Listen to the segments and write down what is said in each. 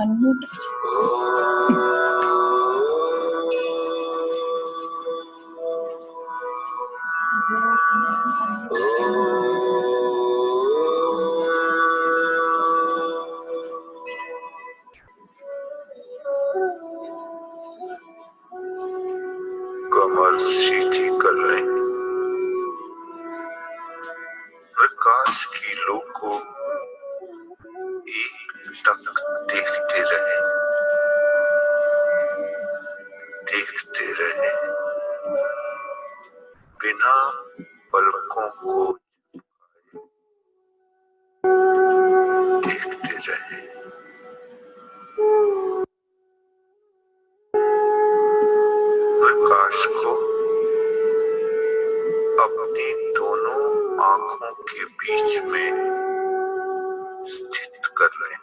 Unmute. कमर सीधी कर लें। प्रकाश की लो को एक टक देखते रहे, देखते रहे, बिना पलकों को देखते रहे। प्रकाश को अपनी दोनों आंखों के बीच में स्थित कर लें।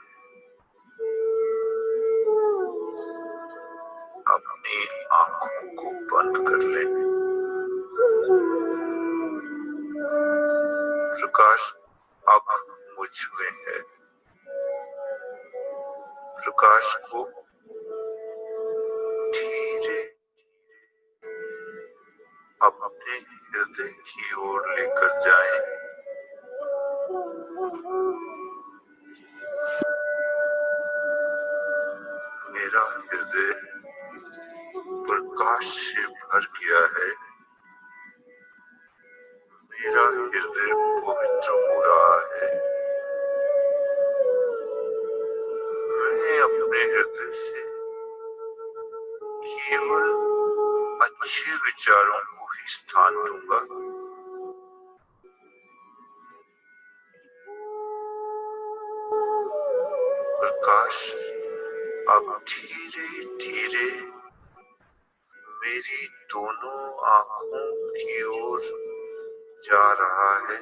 अपनी आंखों को बंद कर लें। प्रकाश अब मुझ में है। प्रकाश को धीरे अपने हृदय की ओर लेकर जाएं। मेरा हृदय प्रकाश से भर गया है। मेरा हृदय पवित्र हो रहा है। मैं अपने हृदय से केवल अच्छे विचारों को ही स्थान दूंगा। प्रकाश अब धीरे धीरे मेरी दोनों आंखों की ओर जा रहा है।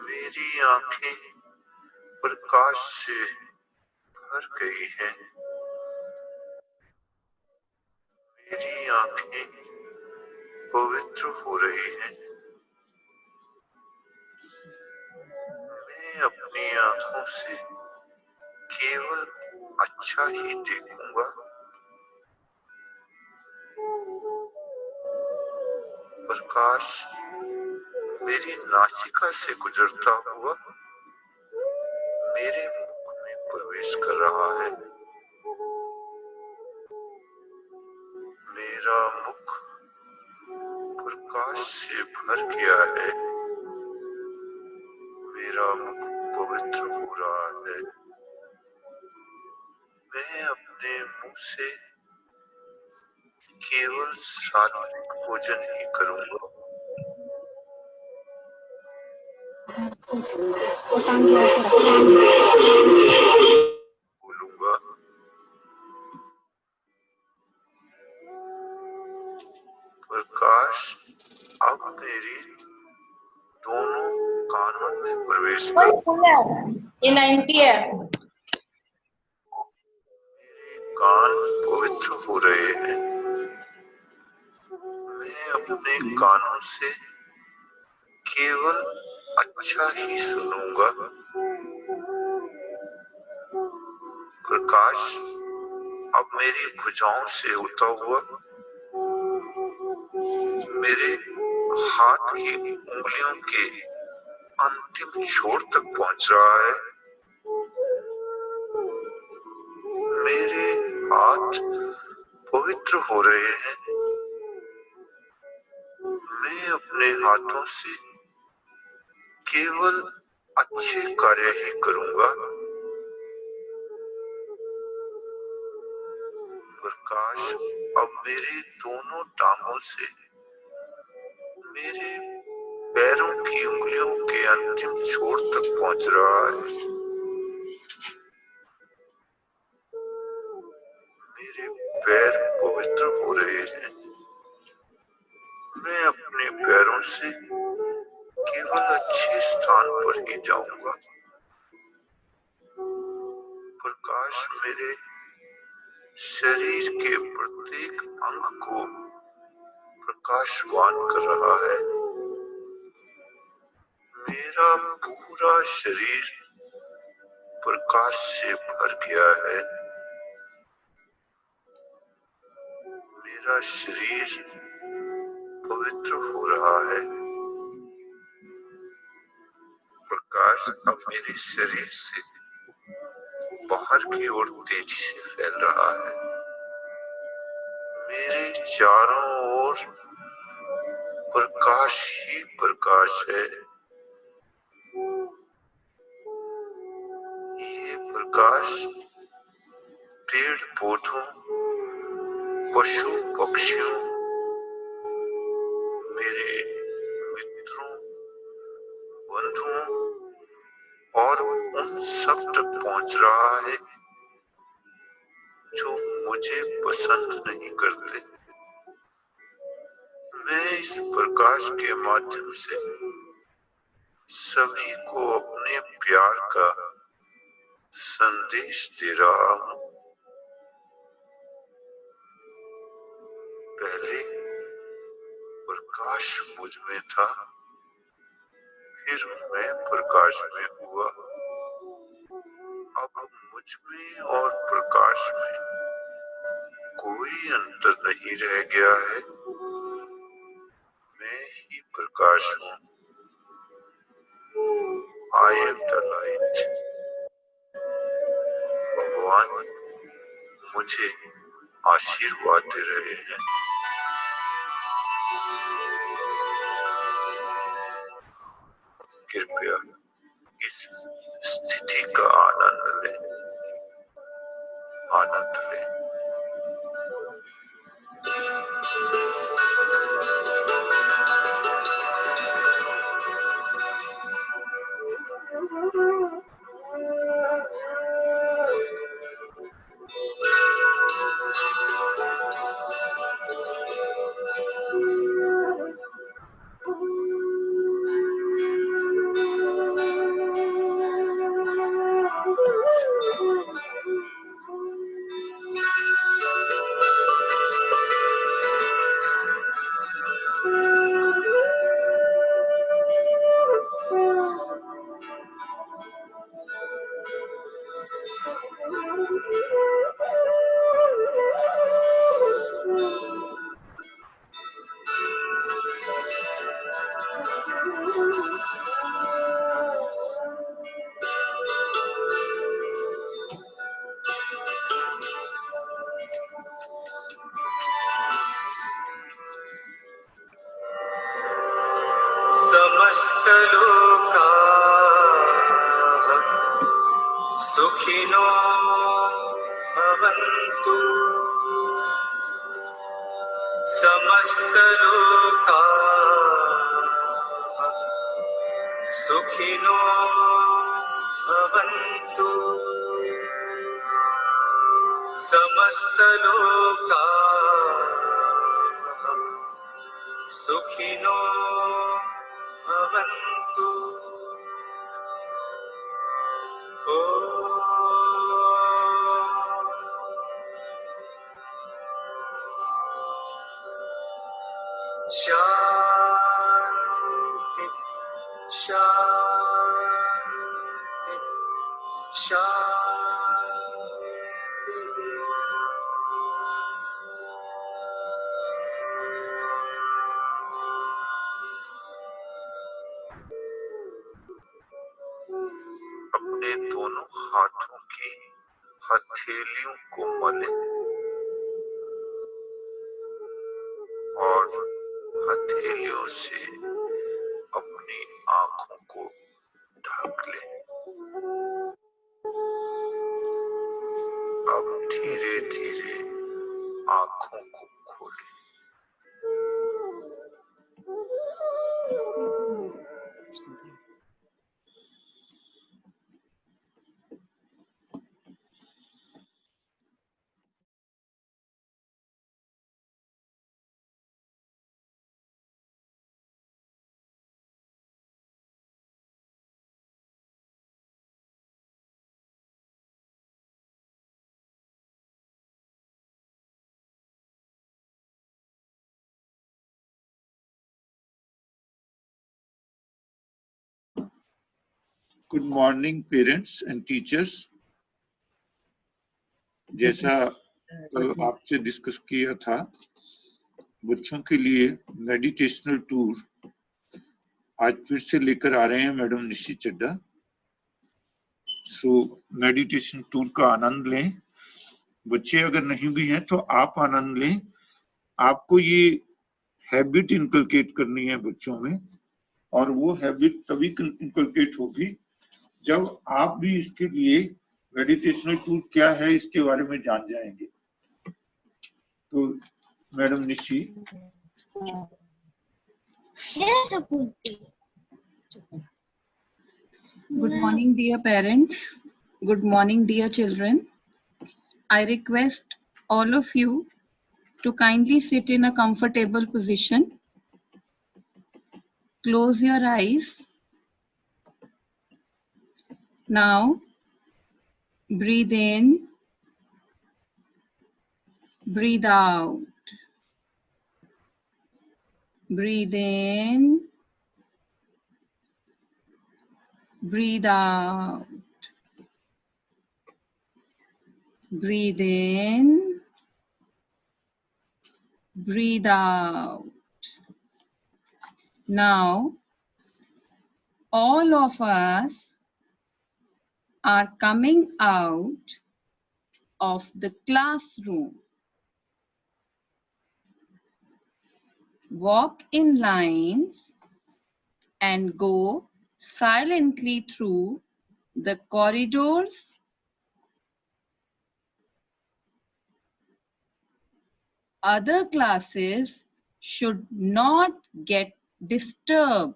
मेरी आंखें प्रकाश से भर गई हैं। मेरी आंखें पवित्र हो रही हैं। मैं अपनी आंखों से केवल अच्छा ही देखूंगा। प्रकाश मेरी नासिका से गुजरता हुआ मेरे मुख में प्रवेश कर रहा है। मेरा मुख प्रकाश से भर गया है। मेरा मुख पवित्र हो रहा है। मैं अपने मुंह से केवल सात्विक भोजन ही करूंगा। बोलूंगा। प्रकाश अब मेरी दोनों कानों में प्रवेश कर। ये 90 है। मेरे कान पवित्र हो रहे हैं। मैं अपने कानों से केवल अच्छा ही सुनूंगा। प्रकाश अब मेरी भुजाओं से होता हुआ मेरे हाथ की उंगलियों के अंतिम छोर तक पहुंच रहा है। मेरे हाथ पवित्र हो रहे हैं। मैं अपने हाथों से केवल अच्छे कार्य ही करूंगा। प्रकाश अब मेरे दोनों टांगों से मेरे पैरों की उंगलियों के अंतिम छोर तक पहुंच रहा है। मेरे पैर पवित्र हो रहे हैं। मैं अपने पैरों से केवल अच्छे स्थान पर ही जाऊंगा। प्रकाश मेरे शरीर के प्रत्येक अंग को प्रकाशवान कर रहा है। मेरा मेरा पूरा शरीर प्रकाश से भर गया है। मेरा शरीर पवित्र हो रहा है। प्रकाश अब मेरे शरीर से बाहर की ओर तेजी से फैल रहा है। मेरे चारों ओर प्रकाश ही प्रकाश है। ये प्रकाश पेड़ पौधों, पशु पक्षियों, मेरे मित्रों, बंधुओं और उन सब तक पहुंच रहा है जो मुझे पसंद नहीं करते। मैं इस प्रकाश के माध्यम से सभी को अपने प्यार का संदेश दे रहा हूं। पहले प्रकाश मुझ में था, फिर मैं प्रकाश में हुआ। अब मुझ में और प्रकाश में कोई अंतर नहीं रह गया है। मैं ही प्रकाश हूँ। I am the light. भगवान मुझे आशीर्वाद दे रहे हैं। कृपया इस स्थिति का आनंद लें, आनंद लें। समस्त लोका सुखिनो भवन्तु। समस्त लोका सुखिनो भवन्तु। समस्त लोका सुखिनो भवन्तु। शांति शांति शांति। अपने दोनों हाथों की हथेलियों को मलें और हथेलियों से अपनी आंखों को ढक लें। अब धीरे धीरे आंखों को खोलें। Good morning parents and teachers. जैसा आपसे डिस्कस किया था, बच्चों के लिए मेडिटेशनल टूर आज फिर से लेकर आ रहे हैं madam Nishi Chadha. So meditation tour का आनंद लें। बच्चे अगर नहीं भी हैं तो आप आनंद लें। आपको ये हैबिट इनकलकेट करनी है बच्चों में, और वो हैबिट तभी इनकलकेट होगी जब आप भी इसके लिए मेडिटेशनल टूर क्या है इसके बारे में जान जाएंगे। तो madam Nishi. Good morning, dear parents. Good morning, dear children. I request all of you to kindly sit in a comfortable position. Close your eyes. Now, breathe in, breathe out. Breathe in, breathe out. Breathe in, breathe out. Now, all of us are coming out of the classroom. Walk in lines and go silently through the corridors. Other classes should not get disturbed.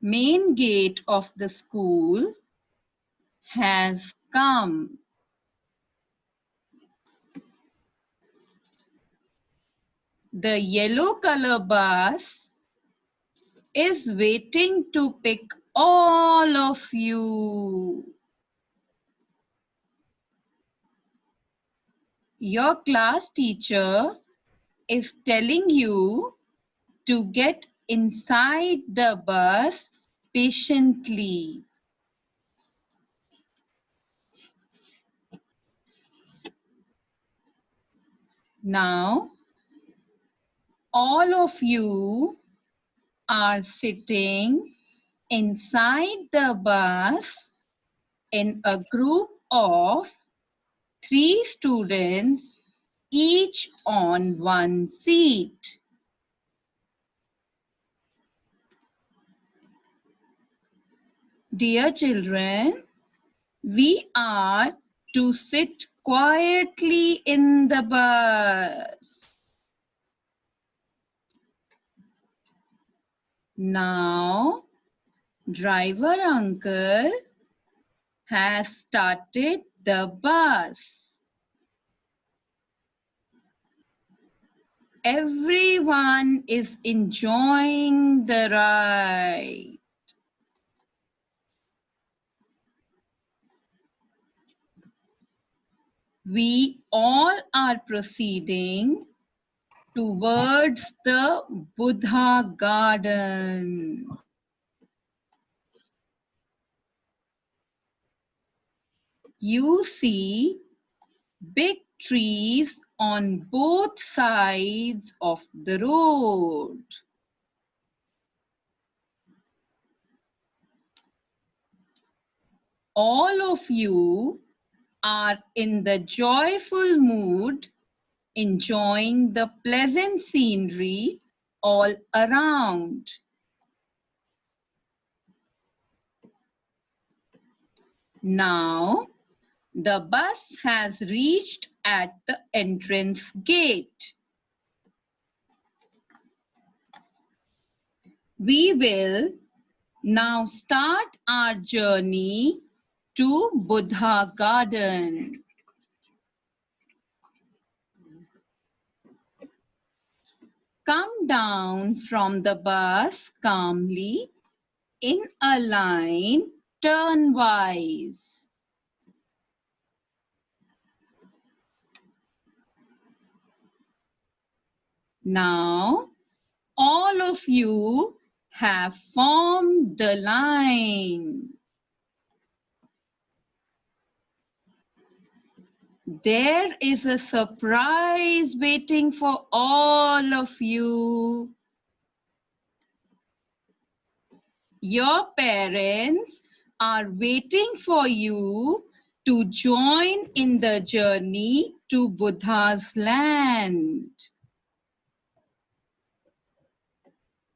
Main gate of the school has come. The yellow color bus is waiting to pick all of you. Your class teacher is telling you to get inside the bus patiently. Now, all of you are sitting inside the bus in a group of 3 students, each on one seat. Dear children, we are to sit quietly in the bus. Now, driver uncle has started the bus. Everyone is enjoying the ride. We all are proceeding towards the Buddha garden. You see big trees on both sides of the road. All of you are in the joyful mood, enjoying the pleasant scenery all around. Now, the bus has reached at the entrance gate. We will now start our journey to Buddha garden. Come down from the bus calmly in a line turnwise. Now, of you have formed the line. There is a surprise waiting for all of you. Your parents are waiting for you to join in the journey to Buddha's land.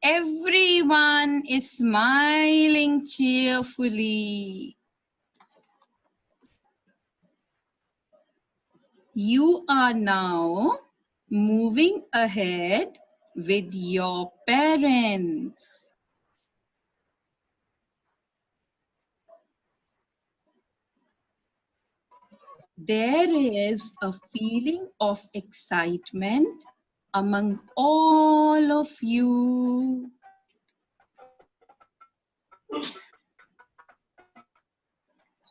Everyone is smiling cheerfully. You are now moving ahead with your parents. There is a feeling of excitement among all of you.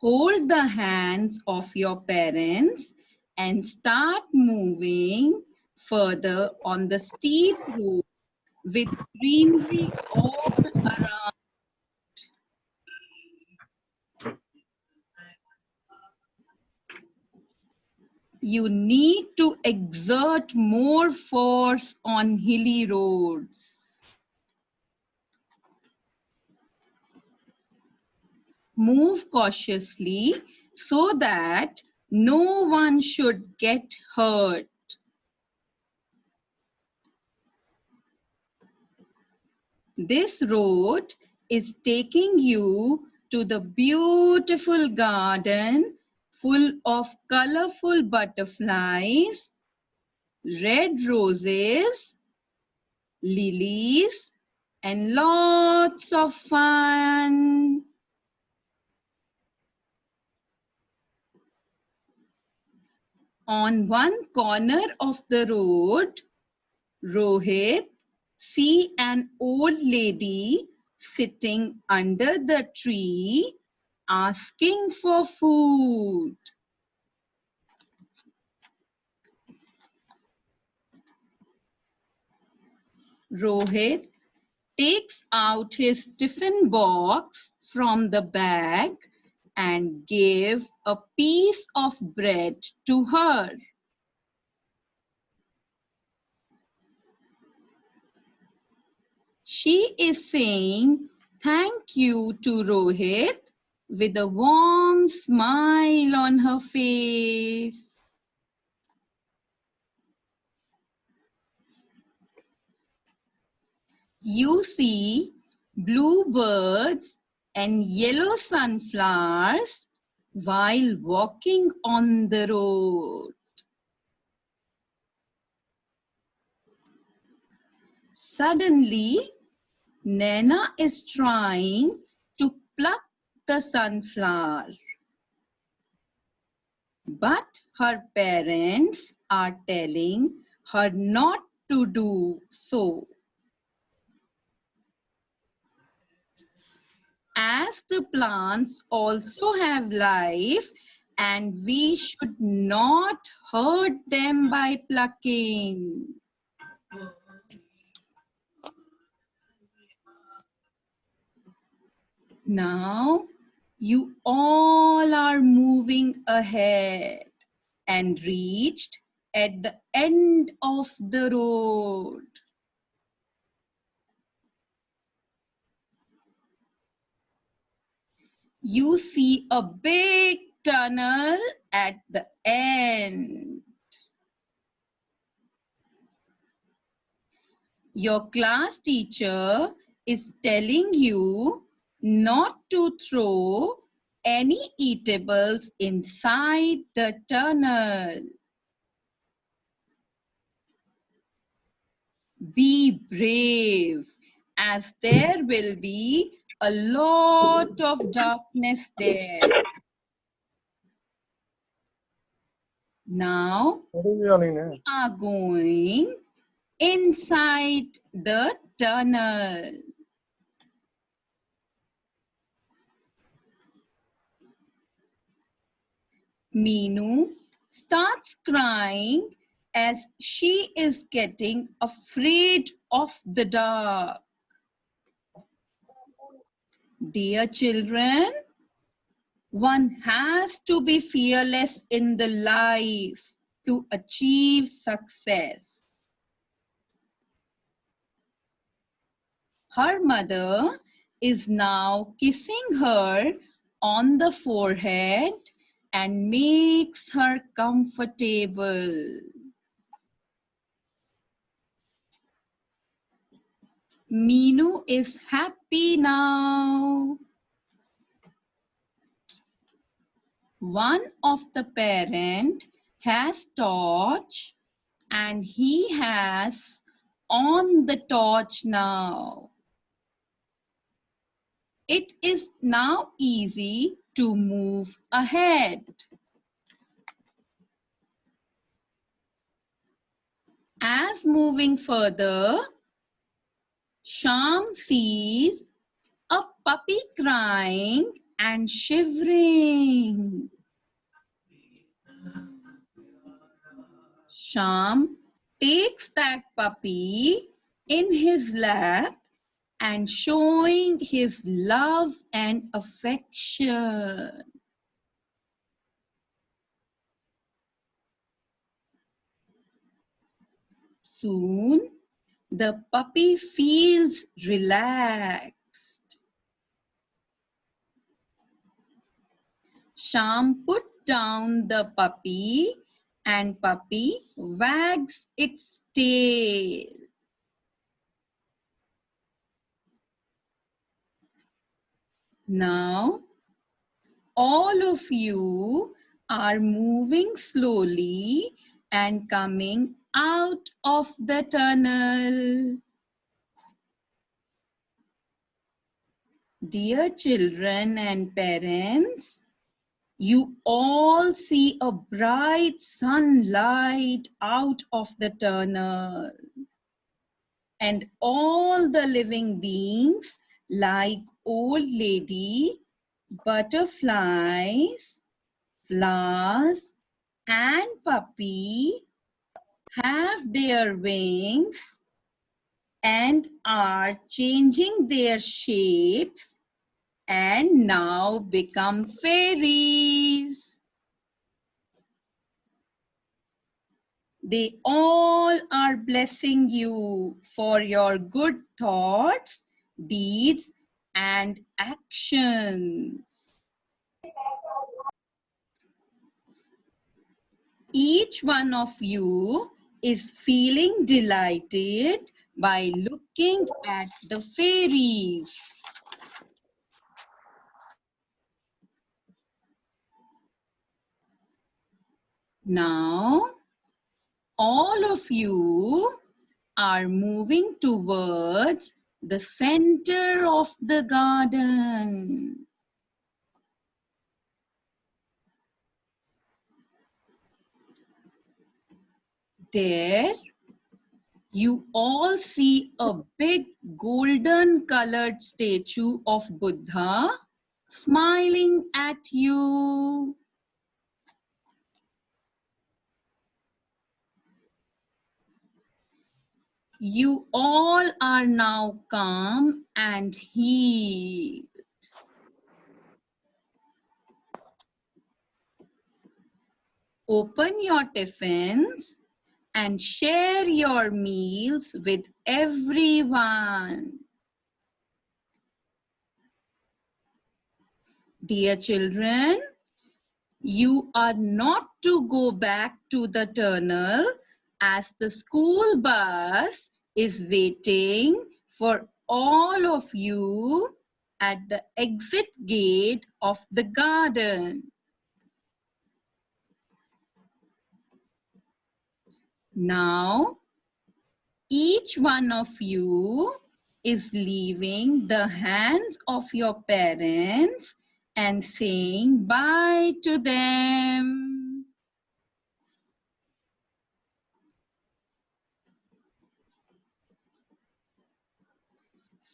Hold the hands of your parents and start moving further on the steep road with greenery all around. You need to exert more force on hilly roads. Move cautiously so that no one should get hurt. This road is taking you to the beautiful garden full of colorful butterflies, red roses, lilies, and lots of fun. On one corner of the road, Rohit see an old lady sitting under the tree asking for food. Rohit takes out his tiffin box from the bag and gives a piece of bread to her. She is saying thank you to Rohit with a warm smile on her face. You see bluebirds and yellow sunflowers while walking on the road. Suddenly, Nana is trying to pluck the sunflower. But her parents are telling her not to do so. As the plants also have life, and we should not hurt them by plucking. Now, you all are moving ahead and reached at the end of the road. You see a big tunnel at the end. Your class teacher is telling you not to throw any eatables inside the tunnel. Be brave, as there will be a lot of darkness there. Now, we are going inside the tunnel. Meenu starts crying as she is getting afraid of the dark. Dear children, one has to be fearless in the life to achieve success. Her mother is now kissing her on the forehead and makes her comfortable. Meenu is happy now. One of the parent has torch and he has on the torch now. It is now easy to move ahead. As moving further, Sham sees a puppy crying and shivering. Sham takes that puppy in his lap and showing his love and affection. Soon, the puppy feels relaxed. Sham put down the puppy and puppy wags its tail. Now, all of you are moving slowly and coming out of the tunnel. Dear children and parents, you all see a bright sunlight out of the tunnel. And all the living beings like old lady, butterflies, flowers, and puppy have their wings and are changing their shapes and now become fairies. They all are blessing you for your good thoughts, deeds, and actions. Each one of you is feeling delighted by looking at the fairies. Now, all of you are moving towards the center of the garden. There, you all see a big golden colored statue of Buddha smiling at you. You all are now calm and healed. Open your tiffins and share your meals with everyone. Dear children, you are not to go back to the tunnel as the school bus is waiting for all of you at the exit gate of the garden. Now, each one of you is leaving the hands of your parents and saying bye to them.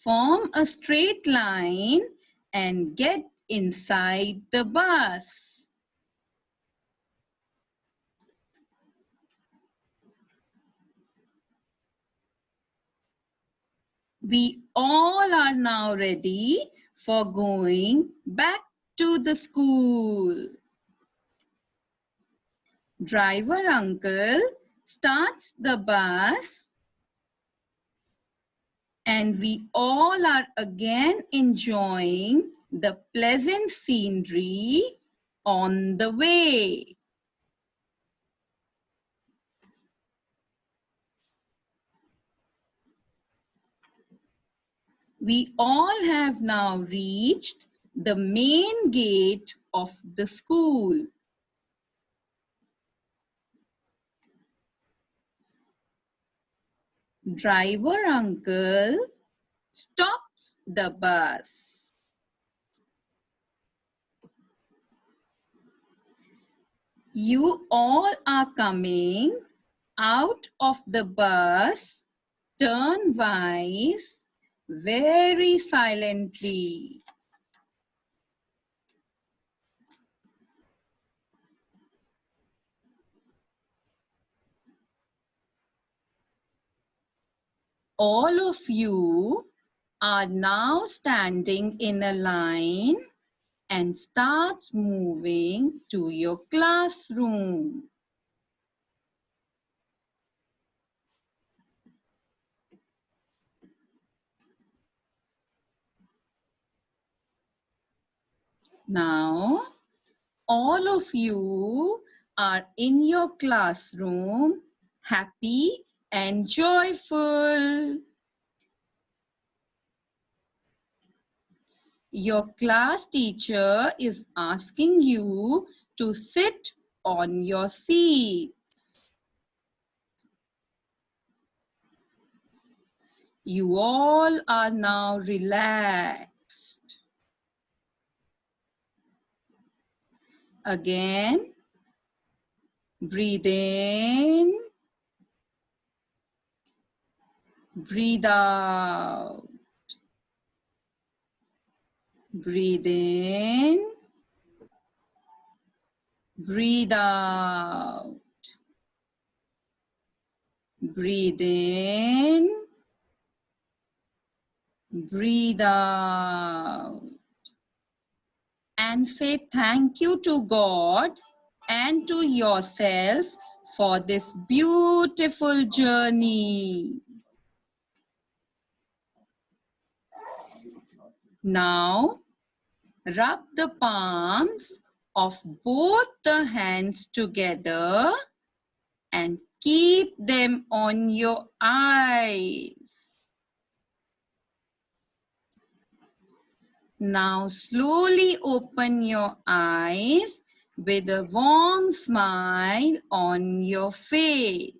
Form a straight line and get inside the bus. We all are now ready for going back to the school. Driver uncle starts the bus and we all are again enjoying the pleasant scenery on the way. We all have now reached the main gate of the school. Driver uncle stops the bus. You all are coming out of the bus turn-wise very silently. All of you are now standing in a line and start moving to your classroom. Now, all of you are in your classroom, happy and joyful. Your class teacher is asking you to sit on your seats. You all are now relaxed. Again, breathe in, breathe out. Breathe in, breathe out. Breathe in, breathe out. And say thank you to God and to yourself for this beautiful journey. Now, rub the palms of both the hands together and keep them on your eyes. Now slowly open your eyes with a warm smile on your face.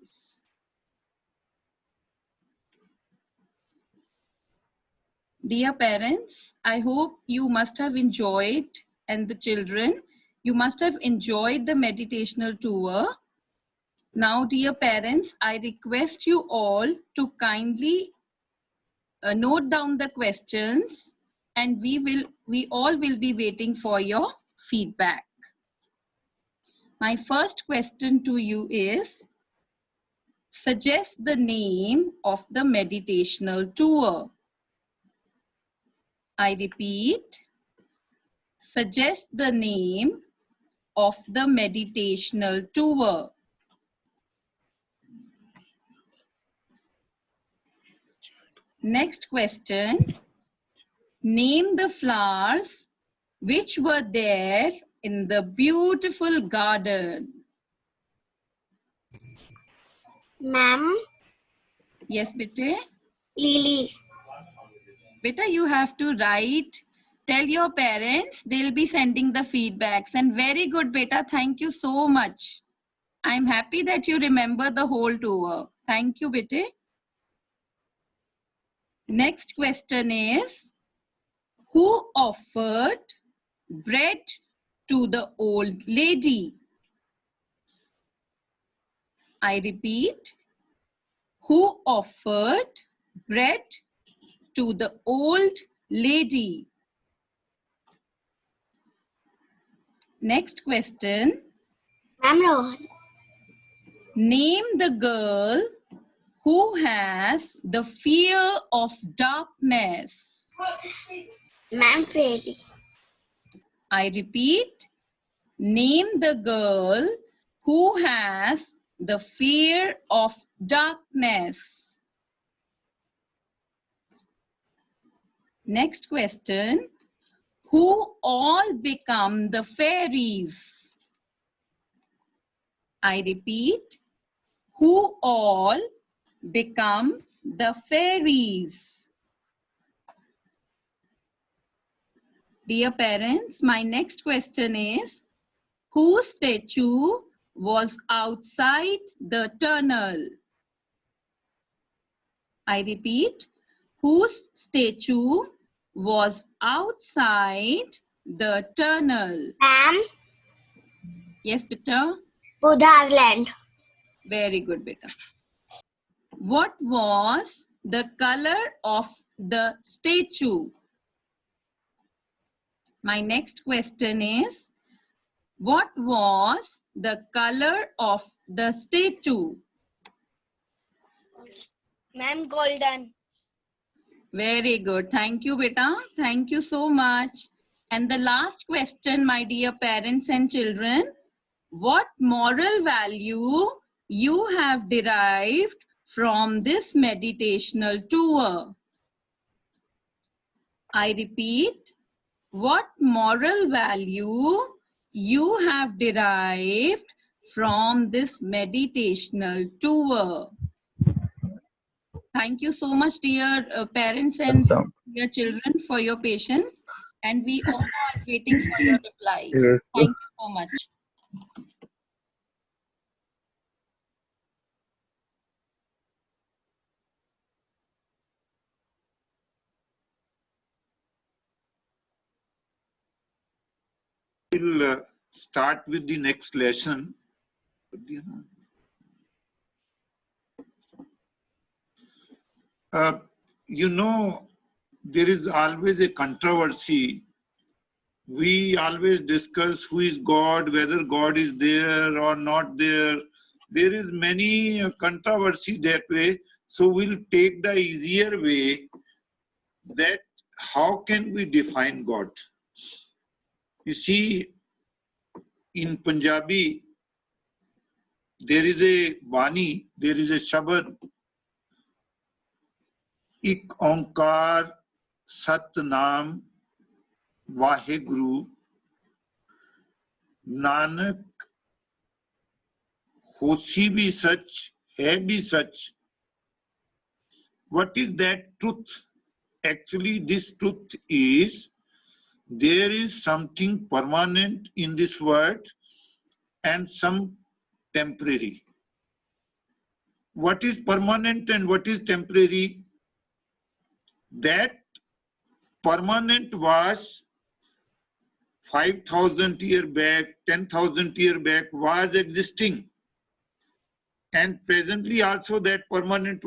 Dear parents, I hope you must have enjoyed, and the children, you must have enjoyed the meditational tour. Now, dear parents, I request you all to kindly note down the questions, and we all will be waiting for your feedback. My first question to you is, suggest the name of the meditational tour. I repeat, suggest the name of the meditational tour. Next question, name the flowers which were there in the beautiful garden. Ma'am. Yes, bete? Lily. Beta, you have to write. Tell your parents, they'll be sending the feedbacks. And very good, beta. Thank you so much. I'm happy that you remember the whole tour. Thank you, bete. Next question is, who offered bread to the old lady? I repeat, who offered bread to the old lady? Next question. Ma'am Rohan. Name the girl who has the fear of darkness? Ma'am, fairy. I repeat, name the girl who has the fear of darkness. Next question. Who all become the fairies? I repeat, who all become the fairies? Dear parents, my next question is, whose statue was outside the tunnel? I repeat, whose statue was outside the tunnel? Ma'am, Yes, beta. Buddha's land. Very good, beta. What was the color of the statue? My next question is, what was the color of the statue? Ma'am, golden. Very good. Thank you, beta. Thank you so much. And the last question, my dear parents and children, what moral value you have derived from this meditational tour? I repeat, what moral value you have derived from this meditational tour? Thank you so much, dear parents and dear children, for your patience. And we all are waiting for your replies. Thank you so much. We'll start with the next lesson. You know, there is always a controversy. We always discuss who is God, whether God is there or not there. There is many controversy that way. So we'll take the easier way, that how can we define God? You see, in Punjabi, there is a Bani, there is a Shabad. Ik Onkar Satnam Vaheguru Nanak Hosi bhi sach, hai bhi sach. What is that truth? Actually, this truth is, there is something permanent in this world and some temporary. What is permanent and what is temporary? That permanent was 5,000 years back, 10,000 years back was existing. And presently also that permanent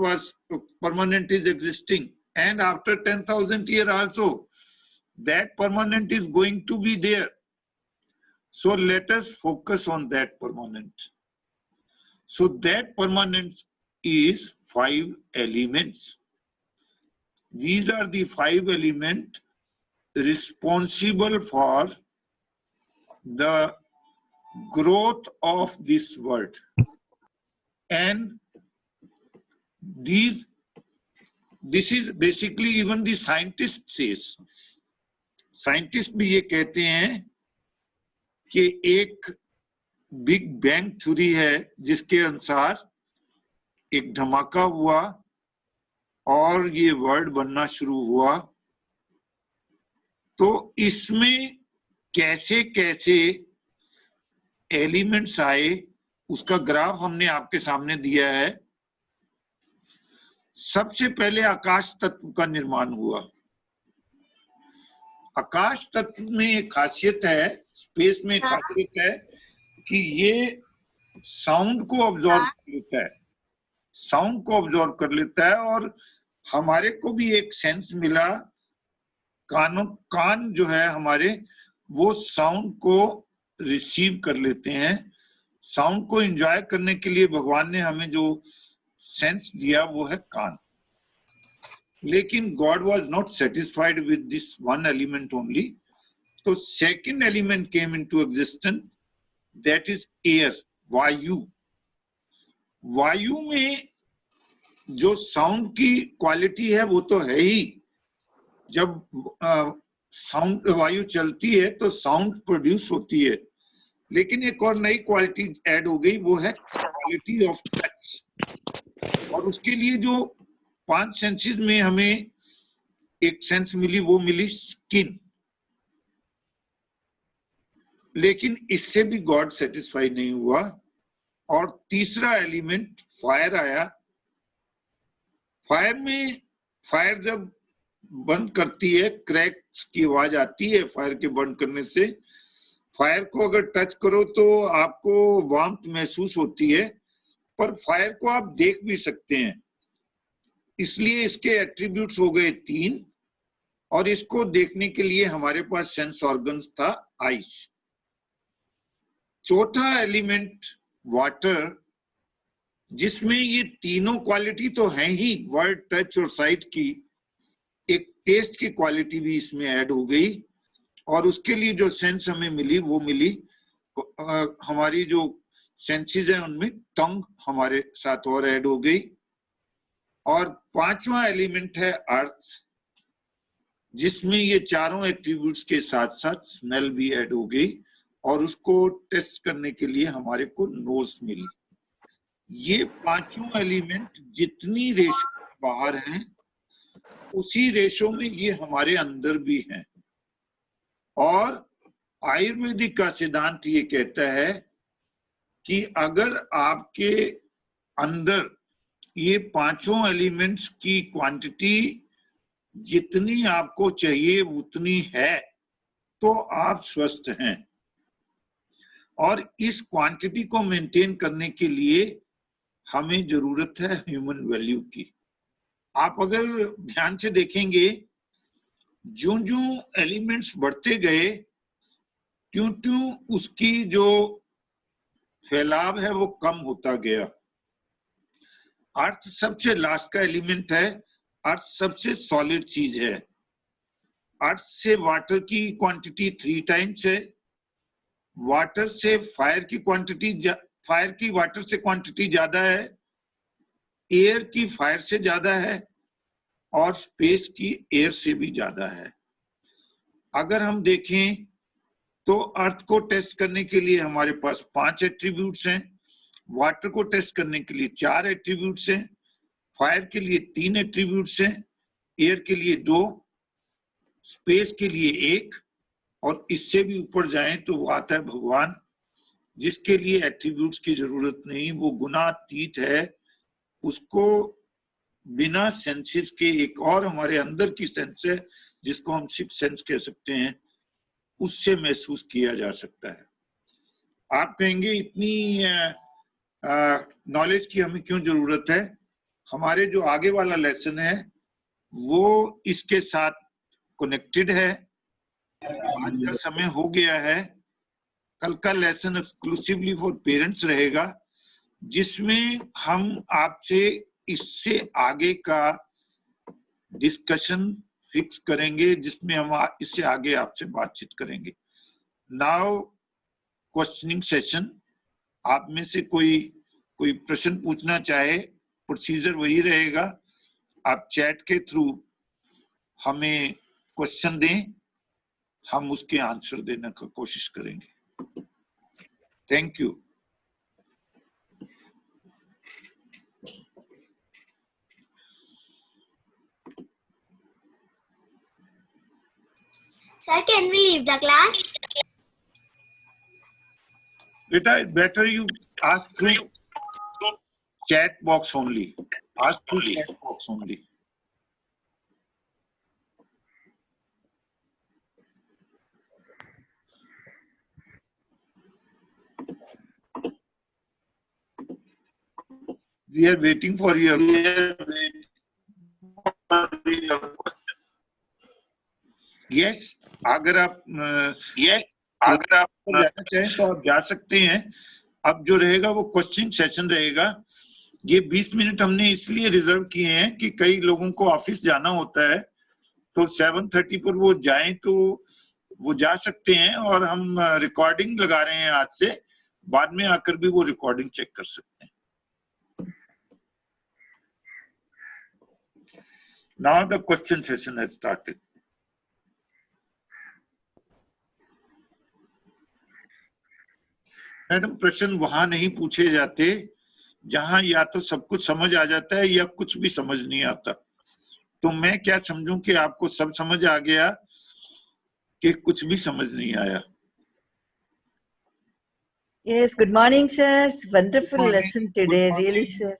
is existing. And after 10,000 years also, that permanent is going to be there. So let us focus on that permanent. So that permanent is 5 elements. These are the 5 elements responsible for the growth of this world. And this is basically, even the scientist says. Scientists भी ये कहते हैं कि एक big bang theory है जिसके अनुसार एक धमाका हुआ और ये वर्ल्ड बनना शुरू हुआ. तो इसमें कैसे कैसे एलिमेंट्स आए उसका ग्राफ हमने आपके सामने दिया है. सबसे पहले आकाश तत्व का निर्माण हुआ. आकाश तत्व में एक खासियत है, स्पेस में एक खासियत है कि ये साउंड को ऑब्जॉर्व कर लेता है. साउंड को ऑब्जॉर्व कर लेता है और हमारे को भी एक सेंस मिला. कान जो है हमारे, वो साउंड को रिसीव कर लेते हैं. साउंड को एंजॉय करने के लिए भगवान ने हमें जो सेंस दिया वो है कान। लेकिन God was not satisfied with this one element only, तो second element came into existence, that is air, वायु। वायु में जो साउंड की क्वालिटी है वो तो है ही, जब साउंड वायु चलती है तो साउंड प्रोड्यूस होती है, लेकिन एक और नई क्वालिटी ऐड हो गई, वो है क्वालिटी ऑफ टच। और उसके लिए जो 5 सेंसेस में हमें एक सेंस मिली, वो मिली स्किन। लेकिन इससे भी गॉड सेटिस्फाई नहीं हुआ, और तीसरा एलिमेंट फायर आया। फायर में, फायर जब बंद करती है, क्रैक्स की आवाज आती है फायर के बंद करने से। फायर को अगर टच करो तो आपको वार्मथ महसूस होती है, पर फायर को आप देख भी सकते हैं। इसलिए इसके एट्रीब्यूट्स हो गए 3, और इसको देखने के लिए हमारे पास सेंस ऑर्गन्स था, आइज। चौथा एलिमेंट वाटर, जिसमें ये तीनों क्वालिटी तो हैं ही, वर्ड, टच और साइट की, एक टेस्ट की क्वालिटी भी इसमें ऐड हो गई। और उसके लिए जो सेंस हमें मिली, वो मिली हमारी जो सेंसेस है उनमें टंग हमारे साथ और ऐड हो गई। और 5वां एलिमेंट है अर्थ, जिसमें ये चारों एट्रीब्यूट्स के साथ साथ स्मेल भी ऐड हो गई, और उसको टेस्ट करने के लिए हमारे को नोज मिली। ये 5 एलिमेंट जितनी रेशो बाहर हैं, उसी रेशो में ये हमारे अंदर भी हैं। और आयुर्वेदिक का सिद्धांत ये कहता है कि अगर आपके अंदर ये 5 एलिमेंट्स की क्वांटिटी जितनी आपको चाहिए उतनी है, तो आप स्वस्थ हैं। और इस क्वांटिटी को मेंटेन करने के लिए हमें जरूरत है ह्यूमन वैल्यू की। आप अगर ध्यान से देखेंगे, जो एलिमेंट्स बढ़ते गए, त्यों उसकी जो फैलाव है वो कम होता गया। अर्थ सबसे लास्ट का एलिमेंट है, अर्थ सबसे सॉलिड चीज है। अर्थ से वाटर की क्वांटिटी 3 टाइम्स है, वाटर से फायर की क्वांटिटी, फायर की वाटर से क्वांटिटी ज्यादा है, एयर की फायर से ज्यादा है, और स्पेस की एयर से भी ज्यादा है। अगर हम देखें तो अर्थ को टेस्ट करने के लिए हमारे पास 5 एट्रीब्यूट्स हैं, वाटर को टेस्ट करने के लिए 4 एट्रीब्यूट्स हैं, फायर के लिए 3 एट्रीब्यूट्स हैं, एयर के लिए 2, स्पेस के लिए 1, और इससे भी ऊपर जाएं तो वो आता है भगवान, जिसके लिए एट्रीब्यूट्स की जरूरत नहीं, वो गुणातीत है। उसको बिना सेंसेस के एक और हमारे अंदर की सेंस है, जिसको हम 6 सेंस कह सकते हैं, उससे महसूस किया जा सकता है। आप कहेंगे इतनी नॉलेज की हमें क्यों जरूरत है? हमारे जो आगे वाला लेसन है वो इसके साथ कनेक्टेड है। आज का समय हो गया है, कल का लेसन एक्सक्लूसिवली फॉर पेरेंट्स रहेगा, जिसमें हम आपसे इससे आगे का डिस्कशन फिक्स करेंगे, जिसमें हम इससे आगे आपसे बातचीत करेंगे। Now questioning session. आप में से कोई प्रश्न पूछना चाहे, प्रोसीजर वही रहेगा, आप चैट के थ्रू हमें क्वेश्चन दें, हम उसके आंसर देने का कोशिश करेंगे। Thank you. Sir, can we leave the class? Beta, better you ask through chat box only. Ask through chat box only. We are waiting for your. Yes, अगर आप जाना चाहें तो आप जा सकते हैं। अब जो रहेगा वो क्वेश्चन सेशन रहेगा, ये 20 मिनट हमने इसलिए रिजर्व किए हैं कि कई लोगों को ऑफिस जाना होता है, तो 7:30 पर वो जाएं तो वो जा सकते हैं, और हम रिकॉर्डिंग लगा रहे हैं आज से, बाद में आकर भी वो रिकॉर्डिंग चेक कर सकते हैं। Now the question session has started. Madam, प्रश्न वहां नहीं पूछे जाते जहां या तो सब कुछ समझ आ जाता है या कुछ भी समझ नहीं आता। तो मैं क्या समझूं कि आपको सब समझ आ गया कि कुछ भी समझ नहीं आया? Yes, good morning, sir. Wonderful lesson today, really, sir.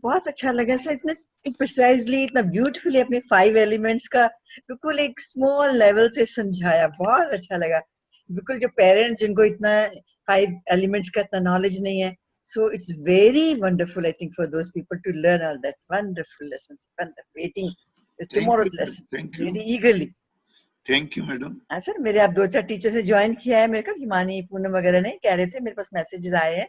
बहुत अच्छा लगा सर, इतना प्रिसाइजली, इतना ब्यूटीफुली अपने 5 एलिमेंट्स का बिल्कुल एक स्मॉल लेवल से समझाया, बहुत अच्छा लगा। बिल्कुल जो पेरेंट्स जिनको इतना 5 एलिमेंट्स का इतना नॉलेज नहीं है, so it's very wonderful, I think, for those people to learn all that wonderful lessons. Waiting tomorrow's lesson very eagerly. Thank you madam. हाँ सर, मेरे आप 2-4 टीचर्स ने ज्वाइन किया है मेरे को, हिमानी, पूनम वगैरह ने कह रहे थे, मेरे पास मैसेजेस आए हैं,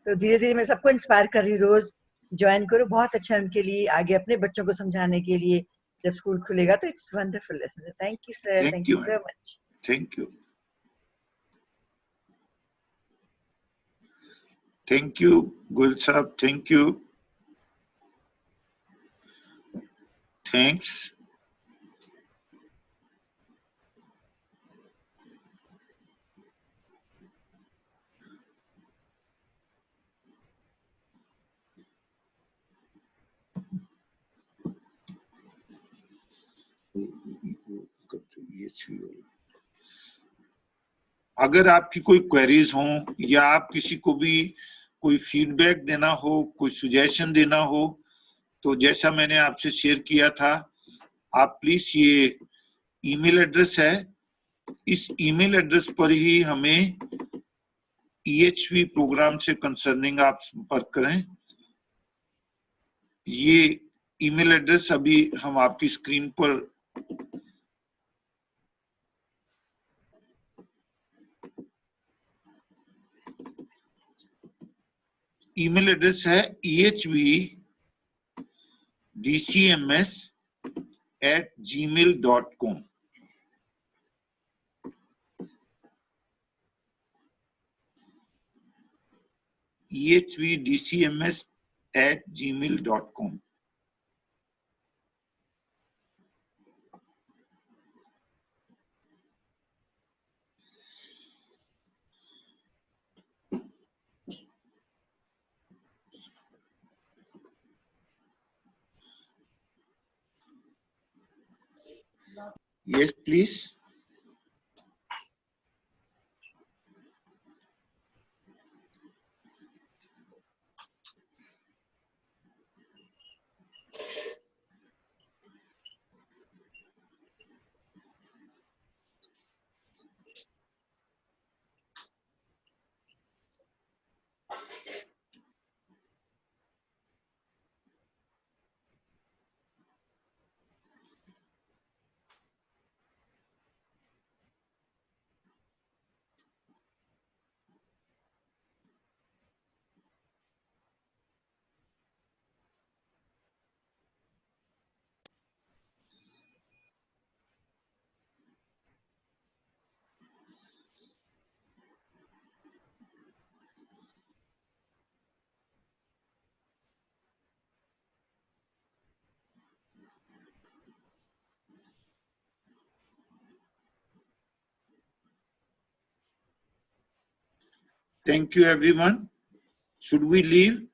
तो धीरे धीरे मैं सबको इंस्पायर कर रही हूँ, रोज ज्वाइन करो, बहुत अच्छा है उनके लिए, आगे अपने बच्चों को समझाने के लिए जब स्कूल खुलेगा। तो it's wonderful lesson. Thank you sir, thank you so much. Thank you, thank you गुल साहब, थैंक यू, थैंक्स। अगर आपकी कोई क्वेरीज हो या आप किसी को भी कोई फीडबैक देना हो, कोई सुजेशन देना हो, तो जैसा मैंने आपसे शेयर किया था, आप प्लीज, ये ईमेल एड्रेस है, इस ईमेल एड्रेस पर ही हमें EHV प्रोग्राम से कंसर्निंग आप संपर्क करें। ये ईमेल एड्रेस अभी हम आपकी स्क्रीन पर ईमेल एड्रेस है ehvdcms@gmail.com। ehvdcms@gmail.com। Yes, please. Thank you, everyone. Should we leave?